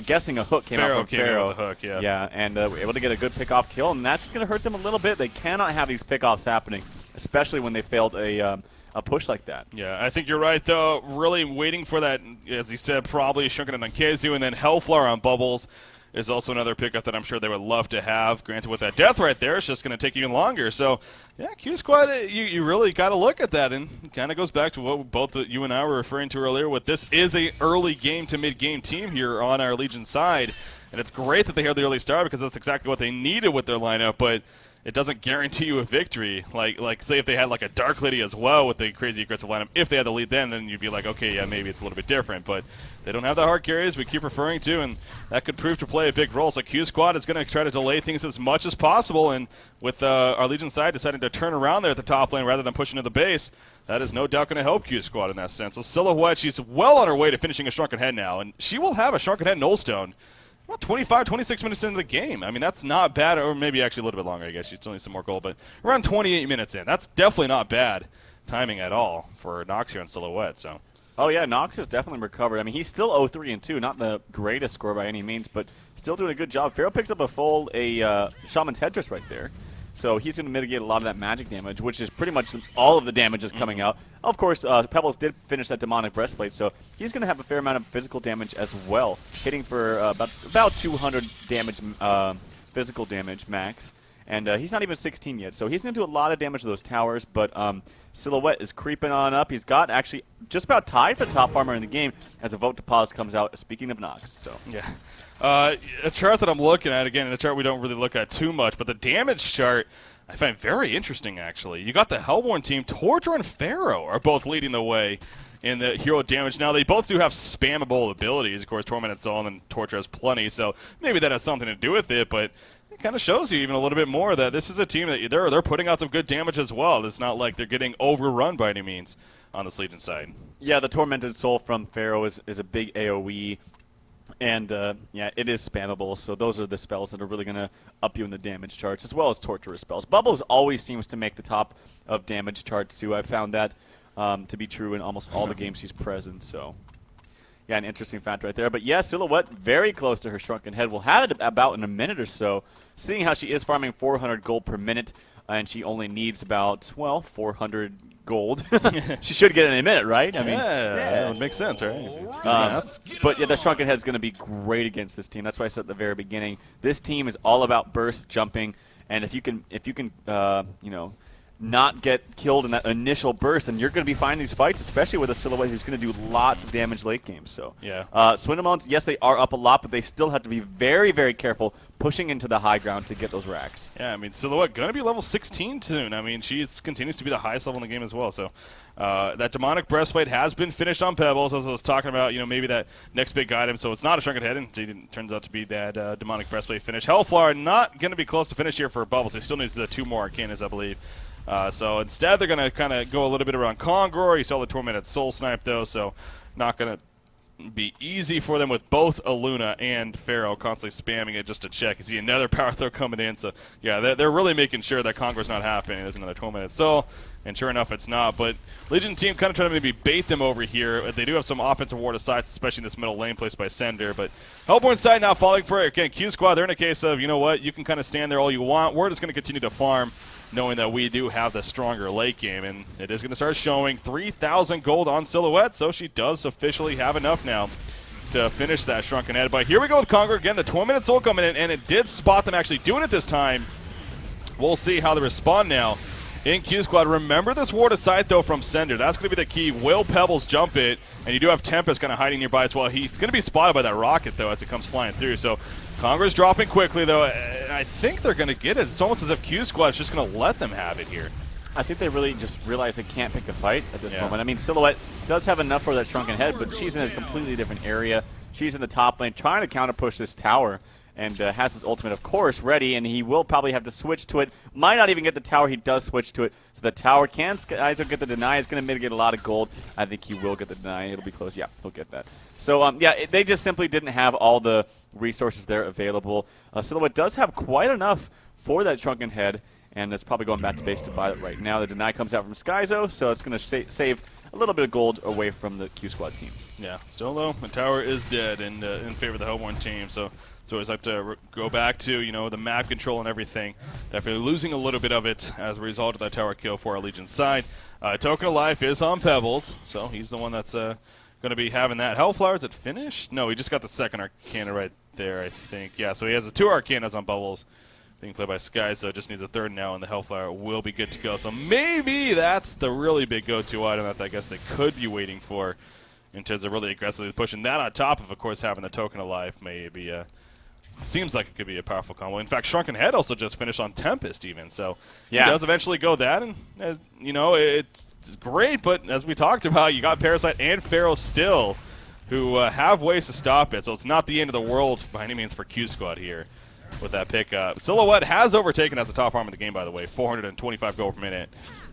guessing a hook came out from Pharaoh. With the hook, yeah. Yeah, and we're able to get a good pick-off kill, and that's just going to hurt them a little bit. They cannot have these pick-offs happening, especially when they failed a push like that. Yeah, I think you're right, though. Really waiting for that, as he said, probably Shrunken on KsQ, and then Hellflower on Bubbles is also another pickup that I'm sure they would love to have. Granted, with that death right there, it's just going to take even longer. So, yeah, QsQ, you really got to look at that, and it kind of goes back to what both you and I were referring to earlier with this is a early game to mid-game team here on our Legion side, and it's great that they had the early start because that's exactly what they needed with their lineup, but it doesn't guarantee you a victory. Like say if they had like a Dark Lady as well with the crazy aggressive lineup, if they had the lead then you'd be like, okay, yeah, maybe it's a little bit different. But they don't have the hard carries we keep referring to, and that could prove to play a big role. So QsQ is going to try to delay things as much as possible, and with our Legion side deciding to turn around there at the top lane rather than pushing to the base, that is no doubt going to help QsQ in that sense. So Silhouette, she's well on her way to finishing a Shrunken Head now, and she will have a Shrunken Head Nullstone about 25, 26 minutes into the game. I mean, that's not bad, or maybe actually a little bit longer, I guess. She's still needs some more gold, but around 28 minutes in. That's definitely not bad timing at all for Nox here in Silhouette. So. Oh, yeah, Nox has definitely recovered. I mean, he's still 0-3-2, not the greatest score by any means, but still doing a good job. Pharaoh picks up a Shaman's Headdress right there. So he's going to mitigate a lot of that magic damage, which is pretty much all of the damage is coming out. Of course, Pebbles did finish that demonic breastplate, so he's going to have a fair amount of physical damage as well, hitting for about 200 damage, physical damage max. And he's not even 16 yet, so he's going to do a lot of damage to those towers, but Silhouette is creeping on up. He's got actually just about tied for top farmer in the game as a vote to pause comes out, speaking of Nox. So. Yeah. A chart that I'm looking at, again, a chart we don't really look at too much, but the damage chart I find very interesting, actually. You got the Hellborn team, Torture and Pharaoh are both leading the way in the hero damage. Now, they both do have spammable abilities. Of course, Tormented Soul and Torture has plenty, so maybe that has something to do with it, but it kind of shows you even a little bit more that this is a team that they're putting out some good damage as well. It's not like they're getting overrun by any means on this Legion side. Yeah, the Tormented Soul from Pharaoh is a big AoE. And, yeah, it is spammable, so those are the spells that are really going to up you in the damage charts, as well as torturous spells. Bubbles always seems to make the top of damage charts, too. I've found that to be true in almost all the games he's present, so... Yeah, an interesting fact right there. But, yeah, Silhouette very close to her Shrunken Head. We'll have it about in a minute or so, seeing how she is farming 400 gold per minute, and she only needs about, well, 400 gold. She should get it in a minute, right? I mean, that would make sense, right? But yeah, the Shrunken Head is going to be great against this team. That's why I said at the very beginning, this team is all about burst jumping, and if you can, you know, not get killed in that initial burst, and you're going to be finding these fights, especially with a Silhouette who's going to do lots of damage late game. So, yeah. Swindlemelons, yes, they are up a lot, but they still have to be very, very careful pushing into the high ground to get those racks. Yeah, I mean, Silhouette going to be level 16 soon. I mean, she continues to be the highest level in the game as well. So, that Demonic Breastplate has been finished on Pebbles, as I was talking about, you know, maybe that next big item. So, it's not a Shrunken Head, and it turns out to be that Demonic Breastplate finish. Hellflower not going to be close to finish here for Bubbles. He still needs the 2 more Arcanas, I believe. So instead, they're going to kind of go a little bit around Congror. You saw the Tormented Soul Snipe, though, so not going to be easy for them with both Aluna and Pharaoh constantly spamming it just to check. You see another power throw coming in, so yeah, they're really making sure that Congror's not happening. There's another Tormented Soul, and sure enough, it's not. But Legion team kind of trying to maybe bait them over here. They do have some offensive ward aside, especially in this middle lane placed by Sender. But Hellborn side now falling for it. Again, QsQ, they're in a case of, you know what, you can kind of stand there all you want. We're just going to continue to farm, knowing that we do have the stronger late game, and it is going to start showing 3,000 gold on Silhouette, so she does officially have enough now to finish that Shrunken Head. But here we go with Congror again, the 12-minute soul coming in, and it did spot them actually doing it this time. We'll see how they respond now in QsQ. Remember this ward of sight, though, from Sender. That's going to be the key. Will Pebbles jump it? And you do have Tempest kind of hiding nearby as well. He's going to be spotted by that rocket, though, as it comes flying through. So Congror's dropping quickly, though. I think they're going to get it. It's almost as if QsQ is just going to let them have it here. I think they really just realize they can't pick a fight at this moment. I mean, Silhouette does have enough for that Shrunken Head, but she's in a completely different area. She's in the top lane trying to counter push this tower. and has his ultimate, of course, ready, and he will probably have to switch to it. Might not even get the tower. He does switch to it, so the tower can get the deny. It's going to mitigate a lot of gold. I think he will get the deny. It'll be close. Yeah, he'll get that. So, yeah, they just simply didn't have all the resources there available. Silhouette does have quite enough for that Shrunken Head, and it's probably going back to base to buy it right now. The deny comes out from Skyzo, so it's going to save a little bit of gold away from the Q Squad team. Yeah, still though, the tower is dead in favor of the Hellborn team, so always have to go back to, the map control and everything. Definitely losing a little bit of it as a result of that tower kill for our Legion's side. Token of Life is on Pebbles, so he's the one that's going to be having that. Hellflower, is it finished? No, he just got the second Arcana right there, I think. Yeah, so he has the 2 Arcanas on Bubbles being played by Sky, so it just needs a third now, and the Hellflower will be good to go. So maybe that's the really big go-to item that I guess they could be waiting for in terms of really aggressively pushing that on top of course, having the Token of Life. Maybe seems like it could be a powerful combo. In fact, Shrunken Head also just finished on Tempest even, so yeah. He does eventually go that, and it's great, but as we talked about, you got Parasite and Pharaoh still, who have ways to stop it, so it's not the end of the world by any means for Q Squad here with that pickup. Silhouette has overtaken as the top farm of the game, by the way, 425 gold per minute,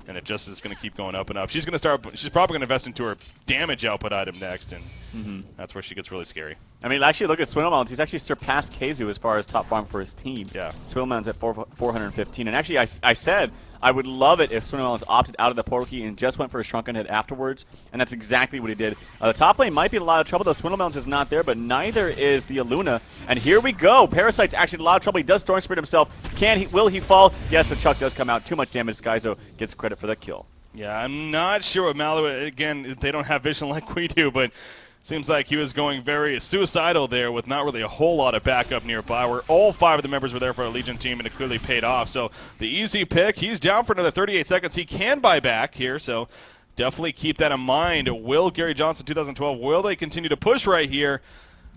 and it just is going to keep going up and up. She's probably going to invest into her damage output item next, and that's where she gets really scary. I mean, actually, look at Swindlemelons. He's actually surpassed KsQ as far as top farm for his team. Yeah. Swindlemelons at 415, and actually, I said I would love it if Swindlemelons opted out of the portal key and just went for a Shrunken Head afterwards, and that's exactly what he did. The top lane might be in a lot of trouble, though. Swindlemelons is not there, but neither is the Aluna, and here we go. Parasite's actually in a lot of trouble. He does Storm Spirit himself. Will he fall? Yes, the Chuck does come out. Too much damage. Skyzo gets credit for the kill. Yeah, I'm not sure what Malu, again, they don't have vision like we do, but seems like he was going very suicidal there with not really a whole lot of backup nearby, where all 5 of the members were there for a Legion team, and it clearly paid off. So the easy pick, he's down for another 38 seconds. He can buy back here, so definitely keep that in mind. Will Gary Johnson 2012, will they continue to push right here,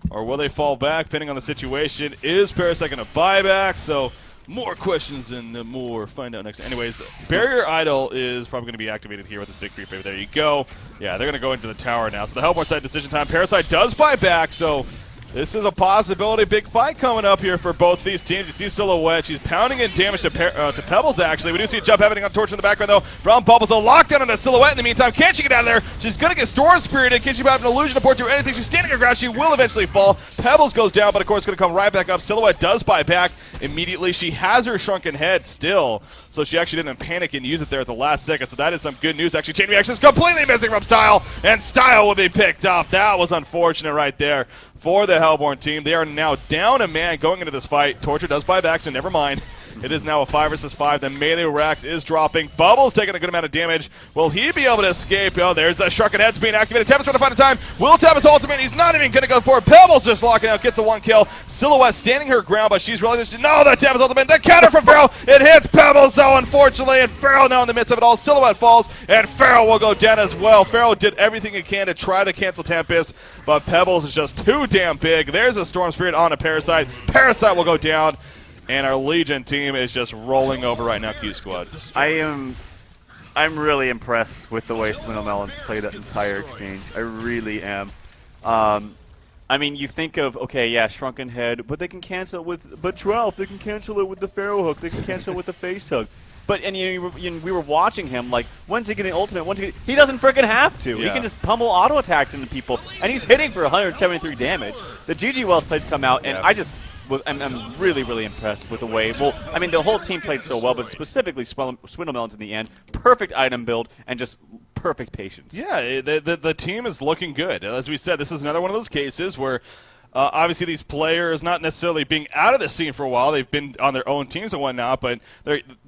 or will they fall back, depending on the situation? Is Parasite going to buy back? So more questions and more. Find out next. Anyways, Barrier Idol is probably going to be activated here with this big creep. There you go. Yeah, they're going to go into the tower now. So the Hellborn side decision time. Parasite does buy back, so this is a possibility. Big fight coming up here for both these teams. You see Silhouette. She's pounding in damage to Pebbles, actually. We do see a jump happening on Torch in the background, though. From Bubbles, a lockdown on a Silhouette in the meantime. Can she get out of there? She's going to get Storm Spirited. Can she have an illusion to port to anything? She's standing her ground. She will eventually fall. Pebbles goes down, but of course, going to come right back up. Silhouette does buy back immediately. She has her Shrunken Head still, so she actually didn't panic and use it there at the last second. So that is some good news. Actually, chain reaction is completely missing from Style, and Style will be picked off. That was unfortunate right there for the Hellborn team. They are now down a man going into this fight. Torture does buy back, so never mind. It is now a 5 versus 5. The melee Rax is dropping. Bubbles taking a good amount of damage. Will he be able to escape? Oh, there's the Shrunken Heads being activated. Tempest trying to find a time. Will tap his ultimate. He's not even going to go for it. Pebbles just locking out. Gets the 1 kill. Silhouette standing her ground, but she's realizing, no, that Tempest ultimate. The counter from Pharaoh. It hits Pebbles, though, unfortunately. And Pharaoh now in the midst of it all. Silhouette falls, and Pharaoh will go down as well. Pharaoh did everything he can to try to cancel Tempest, but Pebbles is just too damn big. There's a Storm Spirit on a Parasite. Parasite will go down. And our Legion team is just rolling over right now, Q Squad. I'm really impressed with the way Swindlemelons played that entire exchange. I really am. I mean, you think of, okay, yeah, Shrunken Head, but they can cancel it with, but 12, they can cancel it with the Pharaoh hook, they can cancel it with the face hug. But, and we were watching him, like, when's he getting ultimate? He doesn't freaking have to. Yeah. He can just pummel auto attacks into people, and he's hitting for 173 damage. The GG Wells plays come out, and I'm really, really impressed with the way. Well, I mean, the whole team played so well, but specifically Swindlemelons in the end. Perfect item build and just perfect patience. Yeah, the team is looking good. As we said, this is another one of those cases where obviously these players not necessarily being out of the scene for a while. They've been on their own teams and whatnot, but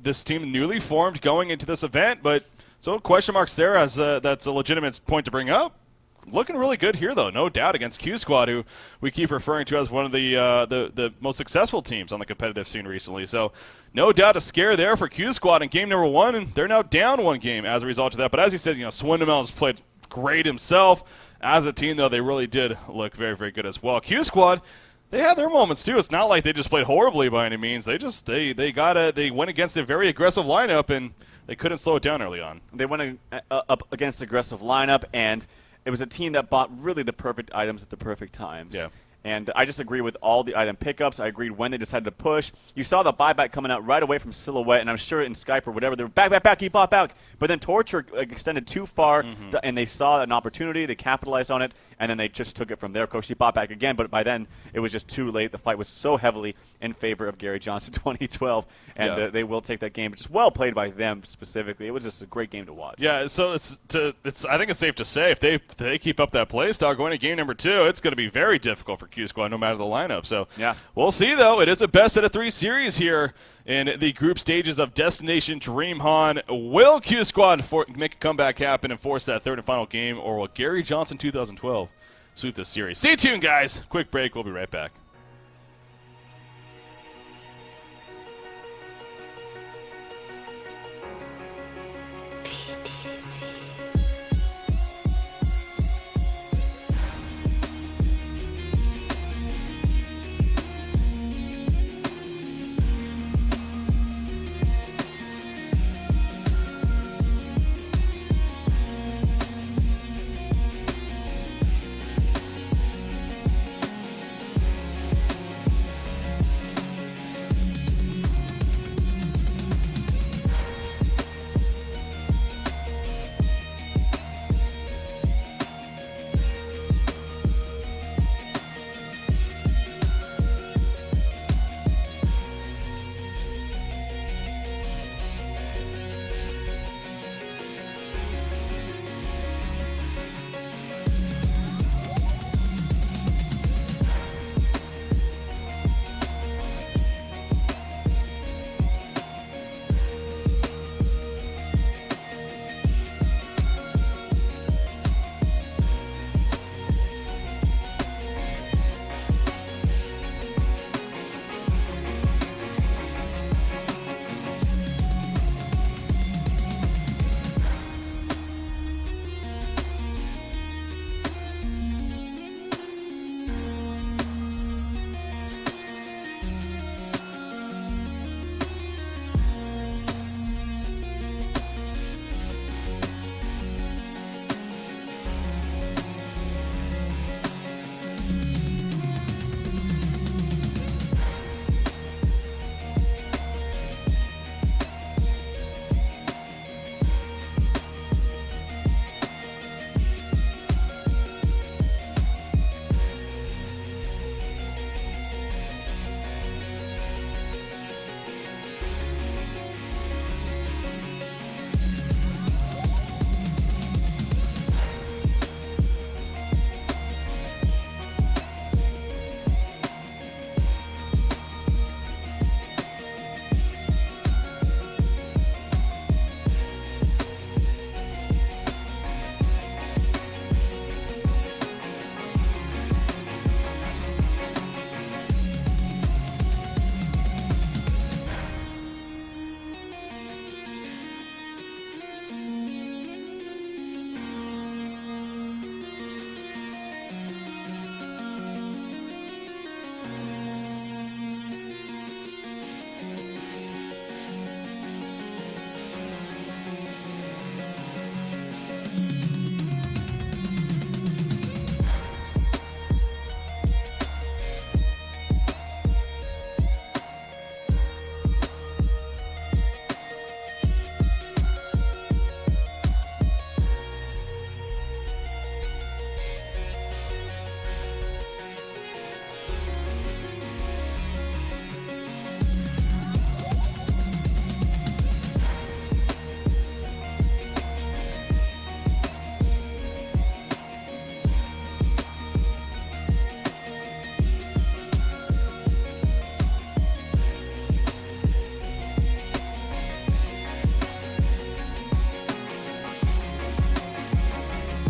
this team newly formed going into this event. But so question marks there, as that's a legitimate point to bring up. Looking really good here, though, no doubt, against Q Squad, who we keep referring to as one of the most successful teams on the competitive scene recently. So no doubt a scare there for Q Squad in game number 1, and they're now down 1 game as a result of that. But as you said, Swindlemelons has played great himself. As a team, though, they really did look very, very good as well. Q Squad, they had their moments too. It's not like they just played horribly by any means. They went against a very aggressive lineup, and they couldn't slow it down early on. They went up against aggressive lineup, and it was a team that bought really the perfect items at the perfect times. Yeah. And I just agree with all the item pickups. I agreed when they decided to push. You saw the buyback coming out right away from Silhouette, and I'm sure in Skype or whatever, they were back, he bought back. But then Torture extended too far, and they saw an opportunity. They capitalized on it, and then they just took it from there. Of course, he bought back again, but by then it was just too late. The fight was so heavily in favor of Gary Johnson 2012, and they will take that game. Just well played by them specifically. It was just a great game to watch. Yeah, so I think it's safe to say if they keep up that play style going to game number 2, it's going to be very difficult for Q Squad no matter the lineup. So we'll see, though. It is a best out of 3 series here in the group stages of Destination DreamHaun. Will Q Squad make a comeback happen and force that third and final game, or will Gary Johnson 2012 sweep this series? Stay tuned, guys. Quick break. We'll be right back.